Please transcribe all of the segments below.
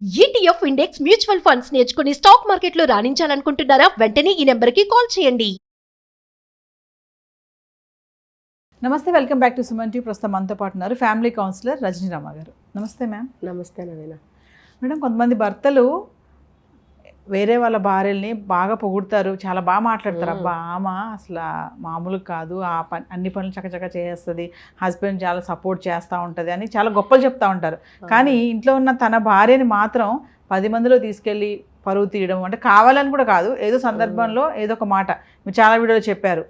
ETF index mutual funds నేర్చుకుని stock మార్కెట్లో రాణించాలనుకుంటున్నారా? వెంటనే ఈ నెంబర్కి కాల్ చేయండి. నమస్తే, welcome back to Suman TV. ప్రస్తుతం మనతో పాటు ఉన్నారు ఫ్యామిలీ కౌన్సిలర్ రజనీరామ గారు. నమస్తే మ్యామ్. నమస్తే నవీన. మేడం, కొంతమంది భర్తలు వేరే వాళ్ళ భార్యల్ని బాగా పొగుడతారు, చాలా బాగా మాట్లాడతారు. అబ్బా ఆమె అసలు మామూలు కాదు, ఆ పని అన్ని పనులు చక్కచక్క చేస్తుంది, హస్బెండ్ చాలా సపోర్ట్ చేస్తూ ఉంటుంది అని చాలా గొప్పలు చెప్తూ ఉంటారు. కానీ ఇంట్లో ఉన్న తన భార్యని మాత్రం 10 మందిలో తీసుకెళ్ళి పరువు తీయడం, అంటే కావాలని కూడా కాదు, ఏదో సందర్భంలో ఏదో ఒక మాట మీరు చాలా వీడియోలో చెప్పారు.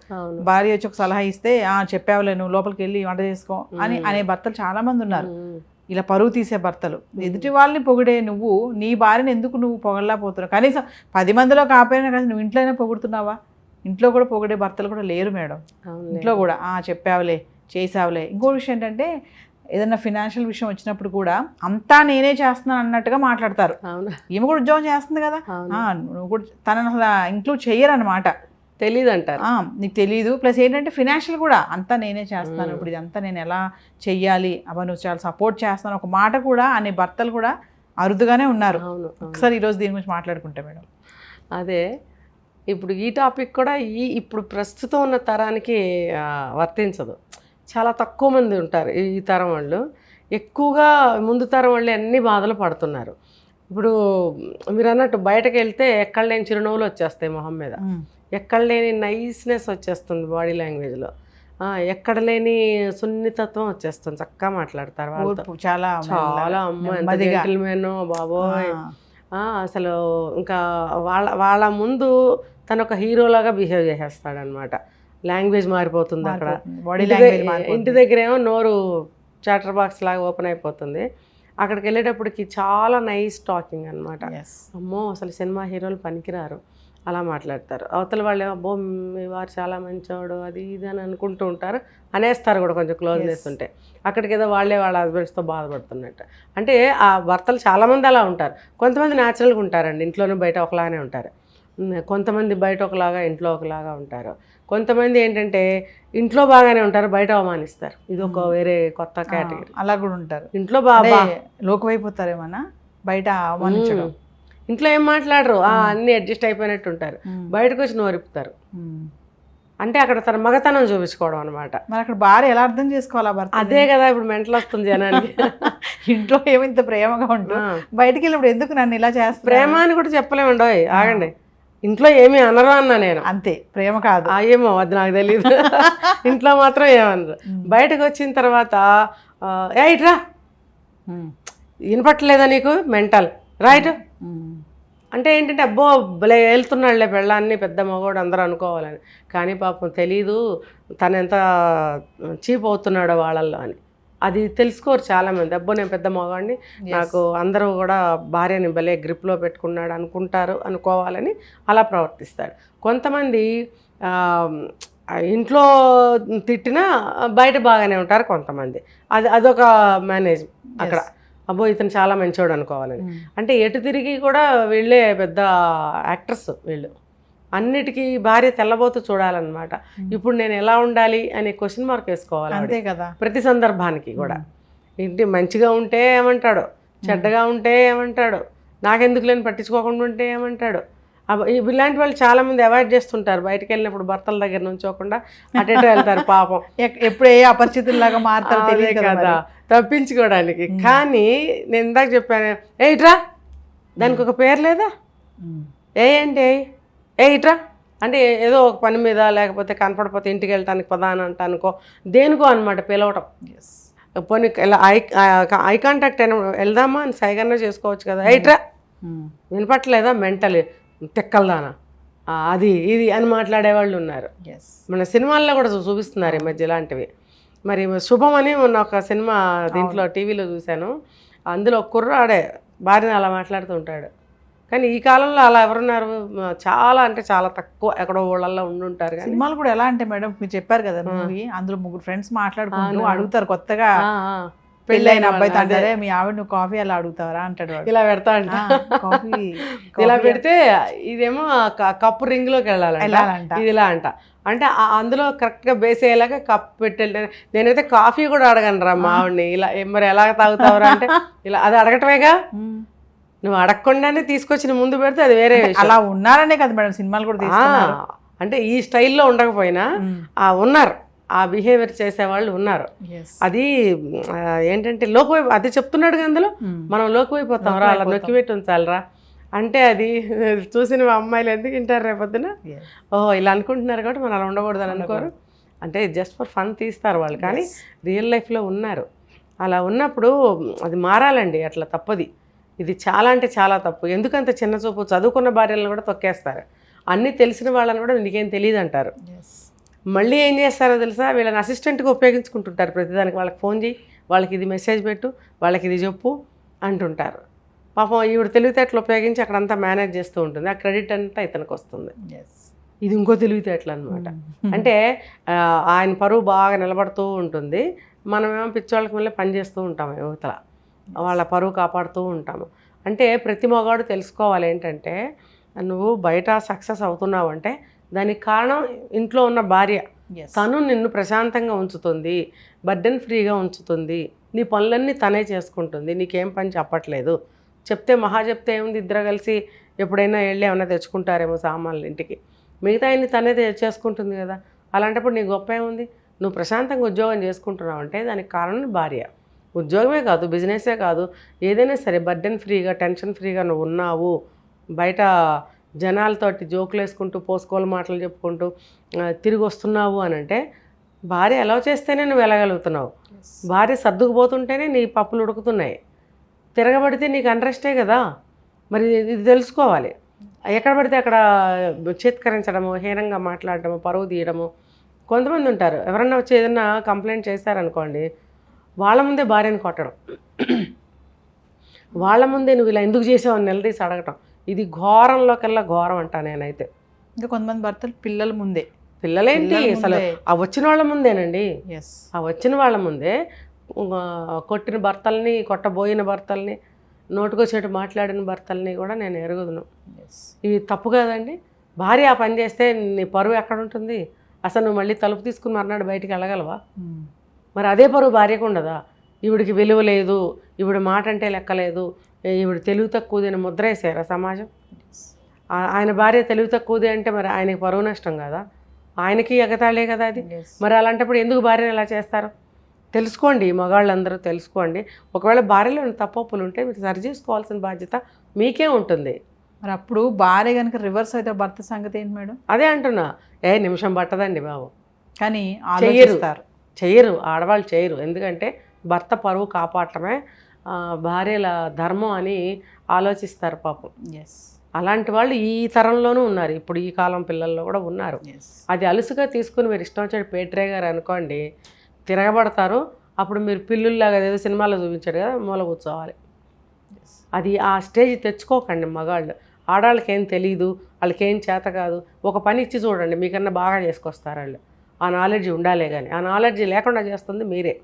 భార్య వచ్చి ఒక సలహా ఇస్తే చెప్పావులే నువ్వు లోపలికి వెళ్ళి వంట చేసుకో అని అనే భర్తలు చాలా మంది ఉన్నారు. ఇలా పరువు తీసే భర్తలు. ఎదుటి వాళ్ళని పొగిడే నువ్వు నీ భార్యను ఎందుకు నువ్వు పొగడలేకపోతున్నావు? కనీసం 10 మందిలో కాకపోయినా కానీ నువ్వు ఇంట్లోనే పొగుడుతున్నావా? ఇంట్లో కూడా పొగిడే భర్తలు కూడా లేరు మేడం. ఇంట్లో కూడా చెప్పావులే, చేసావులే. ఇంకో విషయం ఏంటంటే, ఏదైనా ఫినాన్షియల్ విషయం వచ్చినప్పుడు కూడా అంతా నేనే చేస్తున్నాను అన్నట్టుగా మాట్లాడతారు. ఈమె కూడా ఉద్యోగం చేస్తుంది కదా, నువ్వు కూడా తనని అసలు ఇంక్లూడ్ చెయ్యరు అనమాట. తెలీదు అంటారు, నీకు తెలీదు. ప్లస్ ఏంటంటే ఫినాన్షియల్ కూడా అంతా నేనే చేస్తాను, ఇప్పుడు ఇదంతా నేను ఎలా చెయ్యాలి, అబ్బా నువ్వు చాలా సపోర్ట్ చేస్తాను ఒక మాట కూడా అనే భర్తలు కూడా అరుదుగానే ఉన్నారు. ఒకసారి ఈరోజు దీని గురించి మాట్లాడుకుంటా మేడం. అదే ఇప్పుడు ఈ టాపిక్ కూడా ఇప్పుడు ప్రస్తుతం ఉన్న తరానికి వర్తించదు. చాలా తక్కువ మంది ఉంటారు ఈ తరం వాళ్ళు. ఎక్కువగా ముందు తరం వాళ్ళు అన్ని బాధలు పడుతున్నారు. ఇప్పుడు మీరు అన్నట్టు బయటకు వెళ్తే ఎక్కడ లేని చిరునవ్వులు వచ్చేస్తాయి మొహం మీద, ఎక్కడ లేని నైస్నెస్ వచ్చేస్తుంది బాడీ లాంగ్వేజ్లో, ఎక్కడ లేని సున్నితత్వం వచ్చేస్తుంది, చక్కగా మాట్లాడతారు వాళ్ళతో. చాలా చాలా జెంటిల్మెన్ బాబోయ్. అసలు ఇంకా వాళ్ళ ముందు తను ఒక హీరోలాగా బిహేవ్ చేసేస్తాడనమాట. లాంగ్వేజ్ మారిపోతుంది అక్కడ. ఇంటి దగ్గర ఏమో నోరు చాటర్ బాక్స్ లాగా ఓపెన్ అయిపోతుంది, అక్కడికి వెళ్ళేటప్పటికి చాలా నైస్ టాకింగ్ అనమాట. అమ్మో అసలు సినిమా హీరోలు పనికిరారు అలా మాట్లాడతారు. అవతల వాళ్ళు అబ్బో మీ వారు చాలా మంచివాడు అది ఇది అని అనుకుంటూ ఉంటారు, అనేస్తారు కూడా కొంచెం క్లోజ్నెస్ ఉంటే. అక్కడికి ఏదో వాళ్ళే వాళ్ళ హస్బెండ్స్తో బాధపడుతున్నట్టు. అంటే ఆ భర్తలు చాలామంది అలా ఉంటారు. కొంతమంది న్యాచురల్గా ఉంటారండి, ఇంట్లోనే బయట ఒకలానే ఉంటారు. కొంతమంది బయట ఒకలాగా ఇంట్లో ఒకలాగా ఉంటారు. కొంతమంది ఏంటంటే ఇంట్లో బాగానే ఉంటారు, బయట అవమానిస్తారు. ఇది ఒక వేరే కొత్త కేటగిరీ. అలా కూడా ఉంటారు. ఇంట్లో బాగా లోకమైపోతారేమన్నా, బయట అవమానించడం. ఇంట్లో ఏం మాట్లాడరు, అన్ని అడ్జస్ట్ అయిపోయినట్టు ఉంటారు, బయటకు వచ్చి నోరిపుతారు. అంటే అక్కడ తన మగతనం చూపించుకోవడం అనమాట. మరి అక్కడ భార్య ఎలా అర్థం చేసుకోవాలా భర్త? అదే కదా ఇప్పుడు మెంటల్ వస్తుంది జనానికి. ఇంట్లో ఏమో ఇంత ప్రేమగా ఉంటూ బయటికి వెళ్ళినప్పుడు ఎందుకు నన్ను ఇలా చేస్తా? ప్రేమ అని కూడా చెప్పలేమండి, ఆగండి. ఇంట్లో ఏమీ అనరు అన్నా నేను, అంతే ప్రేమ కాదు. ఏమో అది నాకు తెలియదు. ఇంట్లో మాత్రం ఏమనరు. బయటకు వచ్చిన తర్వాత ఇట్రా, వినపట్టలేదా నీకు, మెంటల్ రైట్ అంటే ఏంటంటే అబ్బో భలే వెళ్తున్నాడులే పెళ్ళాన్ని, పెద్ద మగవాడు అందరూ అనుకోవాలని. కానీ పాపం తెలీదు తను ఎంత చీప్ అవుతున్నాడో వాళ్ళల్లో అని. అది తెలుసుకోరు చాలామంది. అబ్బో నేను పెద్ద మగవాడిని, నాకు అందరూ కూడా భార్యని భలే గ్రిప్లో పెట్టుకున్నాడు అనుకోవాలని అలా ప్రవర్తిస్తాడు. కొంతమంది ఇంట్లో తిట్టినా బయట బాగానే ఉంటారు కొంతమంది. అదొక మేనేజ్ అక్కడ. అబ్బో ఇతను చాలా మంచోడు అనుకోవాలని. అంటే ఎటు తిరిగి కూడా వీళ్ళే పెద్ద యాక్టర్స్ వీళ్ళు. అన్నిటికీ భార్య తెల్లబోతూ చూడాలన్నమాట. ఇప్పుడు నేను ఎలా ఉండాలి అనే క్వశ్చన్ మార్క్ వేసుకోవాలి, అంతే కదా ప్రతి సందర్భానికి కూడా. ఇంటి మంచిగా ఉంటే ఏమంటాడు, చెడ్డగా ఉంటే ఏమంటాడు, నాకెందుకు లేని పట్టించుకోకుండా ఉంటే ఏమంటాడు. ఇలాంటి వాళ్ళు చాలామంది అవాయిడ్ చేస్తుంటారు. బయటకు వెళ్ళినప్పుడు భర్తల దగ్గర నుంచోకుండా అటు వెళ్తారు పాపం. ఎప్పుడు ఏ అపరిచితుల్లాగా మారుతారు తెలియదు కదా తప్పించుకోవడానికి. కానీ నేను ఇందాక చెప్పాను ఇట్రా, దానికి ఒక పేరు లేదా, అంటే ఇట్రా అంటే ఏదో ఒక పని మీద లేకపోతే కనపడిపోతే ఇంటికి వెళ్ళటానికి ప్రధాన అంటానుకో దేనికో అనమాట పిలవటం. పోనీ ఇలా ఐ కాంటాక్ట్ అయినా వెళ్దామా అని సైగన్నా చేసుకోవచ్చు కదా. ఇట్రా వినపట్లేదా, మెంటల్ తెక్కలదానా, అది ఇది అని మాట్లాడేవాళ్ళు ఉన్నారు. మన సినిమాల్లో కూడా చూపిస్తున్నారు ఈ మధ్య ఇలాంటివి. మరి శుభం అని మొన్న ఒక సినిమా దీంట్లో టీవీలో చూశాను. అందులో కుర్రాడే భార్యని అలా మాట్లాడుతూ ఉంటాడు. కానీ ఈ కాలంలో అలా ఎవరున్నారు? చాలా అంటే చాలా తక్కువ, ఎక్కడో ఊళ్ళల్లో ఉండుంటారు. కానీ సినిమాలు కూడా ఎలా అంటే మేడం, మీరు చెప్పారు కదా మూవీ, అందులో 3 ఫ్రెండ్స్ మాట్లాడుకుంటూ అడుగుతారు కొత్తగా పెళ్ళైన అబ్బాయి తంటారే మీ ఆవిడ నువ్వు కాఫీ అలా అడుగుతావరా అంటాడు. ఇలా పెడతా అంట కాఫీ ఇలా పెడితే ఇదేమో కప్పు రింగ్లోకి వెళ్ళాలంట, ఇది ఇలా అంట. అంటే అందులో కరెక్ట్గా బేస్ అయ్యేలాగా కప్ పెట్టి నేనైతే కాఫీ కూడా అడగను రా మా ఆవిడని. ఇలా మరి ఎలా తాగుతావరా అంటే ఇలా అది అడగటమేగా. నువ్వు అడగకుండానే తీసుకొచ్చి నీ ముందు పెడితే అది వేరే విషయం. అలా ఉన్నారనే కదా మేడం సినిమాలు కూడా తీస్తున్నారు. అంటే ఈ స్టైల్లో ఉండకపోయినా ఉన్నారు, ఆ బిహేవియర్ చేసేవాళ్ళు ఉన్నారు. అది ఏంటంటే లోకువైపు, అది చెప్తున్నాడు కదా అందులో, మనం లోకువైపోతాం రా, అలా నొక్కిపెట్టి ఉంచాలరా అంటే అది చూసిన అమ్మాయిలు ఎందుకు వింటారు రేపొద్దున, ఓహో ఇలా అనుకుంటున్నారు కాబట్టి మనం అలా ఉండకూడదు అని అనుకోరు. అంటే జస్ట్ ఫర్ ఫన్ తీస్తారు వాళ్ళు, కానీ రియల్ లైఫ్లో ఉన్నారు. అలా ఉన్నప్పుడు అది మారాలండి, అట్లా తప్పది. ఇది చాలా అంటే చాలా తప్పు. ఎందుకంత చిన్న చూపు, చదువుకున్న భార్యలను కూడా తొక్కేస్తారు, అన్నీ తెలిసిన వాళ్ళని కూడా నీకేం తెలియదు అంటారు. మళ్ళీ ఏం చేస్తారో తెలుసా, వీళ్ళని అసిస్టెంట్గా ఉపయోగించుకుంటుంటారు ప్రతిదానికి. వాళ్ళకి ఫోన్ చేయి, వాళ్ళకి ఇది మెసేజ్ పెట్టు, వాళ్ళకి ఇది చెప్పు అంటుంటారు. పాపం ఈవిడ తెలివితేటలు ఉపయోగించి అక్కడంతా మేనేజ్ చేస్తూ ఉంటుంది, ఆ క్రెడిట్ అంతా ఇతనికి వస్తుంది. ఇది ఇంకో తెలివితేటలు అనమాట. అంటే ఆయన పరువు బాగా నిలబడుతూ ఉంటుంది, మనమేమో పిచ్చోళ్ళకి మళ్ళీ పని చేస్తూ ఉంటాము యువతల, వాళ్ళ పరువు కాపాడుతూ ఉంటాము. అంటే ప్రతి మగాడు తెలుసుకోవాలి ఏంటంటే, నువ్వు బయట సక్సెస్ అవుతున్నావు అంటే దానికి కారణం ఇంట్లో ఉన్న భార్య. తను నిన్ను ప్రశాంతంగా ఉంచుతుంది, బర్డెన్ ఫ్రీగా ఉంచుతుంది, నీ పనులన్నీ తనే చేసుకుంటుంది, నీకేం పని చెప్పట్లేదు. చెప్తే మహా చెప్తే ఏముంది, ఇద్దరు కలిసి ఎప్పుడైనా వెళ్ళి ఏమైనా తెచ్చుకుంటారేమో సామాన్లు ఇంటికి, మిగతా అన్ని తనే చేసుకుంటుంది కదా. అలాంటప్పుడు నీ గొప్ప ఏముంది, నువ్వు ప్రశాంతంగా ఉద్యోగం చేసుకుంటున్నావు అంటే దానికి కారణం భార్య. ఉద్యోగమే కాదు, బిజినెసే కాదు, ఏదైనా సరే బర్డెన్ ఫ్రీగా, టెన్షన్ ఫ్రీగా నువ్వు ఉన్నావు, బయట జనాలతోటి జోకులు వేసుకుంటూ పోసుకోలు మాటలు చెప్పుకుంటూ తిరిగి వస్తున్నావు అని అంటే భార్య ఎలా చేస్తేనే నువ్వు వెళ్ళగలుగుతున్నావు. భార్య సర్దుకుపోతుంటేనే నీ పప్పులు ఉడుకుతున్నాయి, తిరగబడితే నీకు అంట్రెస్టే కదా. మరి ఇది తెలుసుకోవాలి. ఎక్కడ పడితే అక్కడ చేత్కరించడము, హీనంగా మాట్లాడటము, పరువు తీయడము. కొంతమంది ఉంటారు, ఎవరన్నా వచ్చి ఏదన్నా కంప్లైంట్ చేశారనుకోండి, వాళ్ళ ముందే భార్యను కొట్టడం, వాళ్ళ ముందే నువ్వు ఇలా ఎందుకు చేసావు అని నిలదీసి అడగటం. ఇది ఘోరంలోకెల్లా ఘోరం అంటా నేనైతే. ఇంకా కొంతమంది భర్తలు పిల్లల ముందే, పిల్లలేంటి అసలు ఆ వచ్చిన వాళ్ళ ముందేనండి, ఆ వచ్చిన వాళ్ళ ముందే కొట్టిన భర్తల్ని, కొట్టబోయిన భర్తల్ని, నోటుకొచ్చేటు మాట్లాడిన భర్తల్ని కూడా నేను ఎరుగుదును. ఇవి తప్పు కదండి. భార్య ఆ పని చేస్తే నీ పరువు ఎక్కడ ఉంటుంది? అసలు నువ్వు మళ్ళీ తలుపు తీసుకుని మర్నాడు బయటికి వెళ్ళగలవా? మరి అదే పరువు భార్యకు ఉండదా? ఈవిడికి విలువ లేదు, ఈవిడ మాట అంటే లెక్కలేదు, ఈవిడ తెలివి తక్కువది అని ముద్ర వేసారా సమాజం? ఆయన భార్య తెలివి తక్కువది అంటే మరి ఆయనకి పరువు నష్టం కదా, ఆయనకి ఎగతాళే కదా అది. మరి అలాంటప్పుడు ఎందుకు భార్యను ఎలా చేస్తారు? తెలుసుకోండి, మగాళ్ళందరూ తెలుసుకోండి. ఒకవేళ భార్యలో తప్పొప్పులు ఉంటే మీరు సరి చేసుకోవాల్సిన బాధ్యత మీకే ఉంటుంది. మరి అప్పుడు భార్య కనుక రివర్స్ అయితే భర్త సంగతి ఏంటి మేడం? అదే అంటున్నా, నిమిషం పట్టదండి బాబు. కానీ చెయ్యరు, ఆడవాళ్ళు చేయరు. ఎందుకంటే భర్త పరువు కాపాడటమే భార్యల ధర్మం అని ఆలోచిస్తారు పాపం. అలాంటి వాళ్ళు ఈ తరంలోనూ ఉన్నారు, ఇప్పుడు ఈ కాలం పిల్లల్లో కూడా ఉన్నారు. అది అలుసుగా తీసుకుని మీరు ఇష్టం వచ్చాడు పేట్రే గారు అనుకోండి, తిరగబడతారు. అప్పుడు మీరు పిల్లుల్లాగా ఏదో సినిమాలో చూపించాడు కదా, మూల కూర్చోవాలి. అది ఆ స్టేజ్ తెచ్చుకోకండి మగాళ్ళు. ఆడవాళ్ళకి ఏం తెలీదు, వాళ్ళకి ఏం చేత కాదు. ఒక పని ఇచ్చి చూడండి, మీకన్నా బాగా చేసుకొస్తారు వాళ్ళు. ఆ నాలెడ్జ్ ఉండాలే కానీ ఆ నాలెడ్జ్ లేకుండా చేస్తుంది మీరే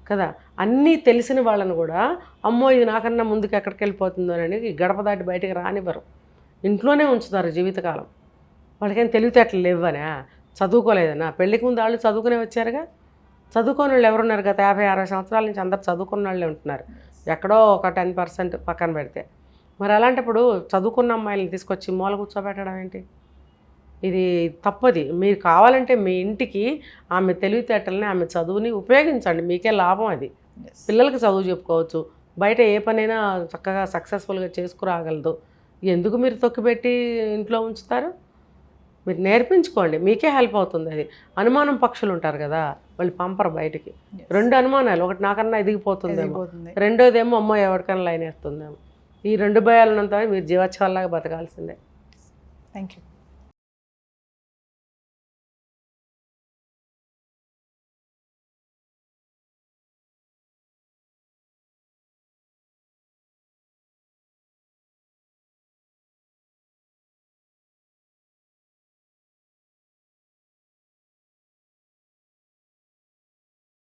కదా. అన్నీ తెలిసిన వాళ్ళని కూడా అమ్మో ఇది నాకన్నా ముందుకు ఎక్కడికి వెళ్ళిపోతుందో అని గడప దాటి బయటికి రానివ్వరు, ఇంట్లోనే ఉంచుతారు జీవితకాలం. వాళ్ళకేం తెలివితేటలు లేవనా, చదువుకోలేదనా? పెళ్ళికి ముందు వాళ్ళు చదువుకునే వచ్చారుగా. చదువుకోని వాళ్ళు ఎవరున్నారు? గత 50-60 సంవత్సరాల నుంచి అందరు చదువుకున్న వాళ్ళే ఉంటున్నారు, ఎక్కడో ఒక 10% పక్కన పెడితే. మరి అలాంటప్పుడు చదువుకున్న అమ్మాయిలను తీసుకొచ్చి మూల కూర్చోబెట్టడం ఏంటి? ఇది తప్పది. మీరు కావాలంటే మీ ఇంటికి ఆమె తెలివితేటల్ని, ఆమె చదువుని ఉపయోగించండి, మీకే లాభం అది. పిల్లలకి చదువు చెప్పుకోవచ్చు, బయట ఏ పనైనా చక్కగా సక్సెస్ఫుల్గా చేసుకురాగలదు. ఎందుకు మీరు తొక్కిపెట్టి ఇంట్లో ఉంచుతారు? మీరు నేర్పించుకోండి, మీకే హెల్ప్ అవుతుంది. అది అనుమానం పక్షులు ఉంటారు కదా, వాళ్ళు పంపరు బయటికి. 2 అనుమానాలు, ఒకటి నాకన్నా ఎదిగిపోతుందేమో, రెండోదేమో అమ్మో ఎవరికైనా లైన్ వేస్తుందేమో. ఈ 2 భయాలు ఉన్నంత మీరు జీవోత్సవాల్లాగా బతకాల్సిందే. Thank you.